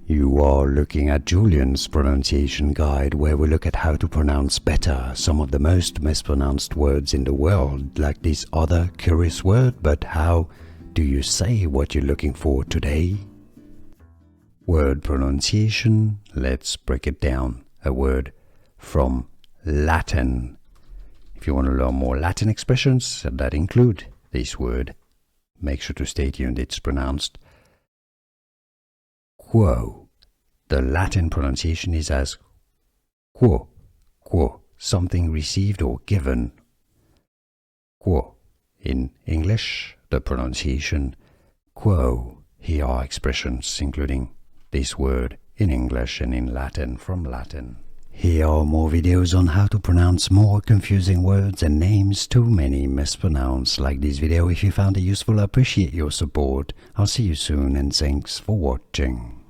You are looking at Julian's pronunciation guide, where we look at how to pronounce better some of the most mispronounced words in the world, like this other curious word. But how do you say what you're looking for today? Word pronunciation, let's break it down. A word from Latin. If you want to learn more Latin expressions that include this word, make sure to stay tuned. It's pronounced quo. The Latin pronunciation is as quo, quo, something received or given. Quo. In English, the pronunciation quo. Here are expressions including this word in English and in Latin from Latin. Here are more videos on how to pronounce more confusing words and names too many mispronounced. Like this video if you found it useful. I appreciate your support. I'll see you soon and thanks for watching.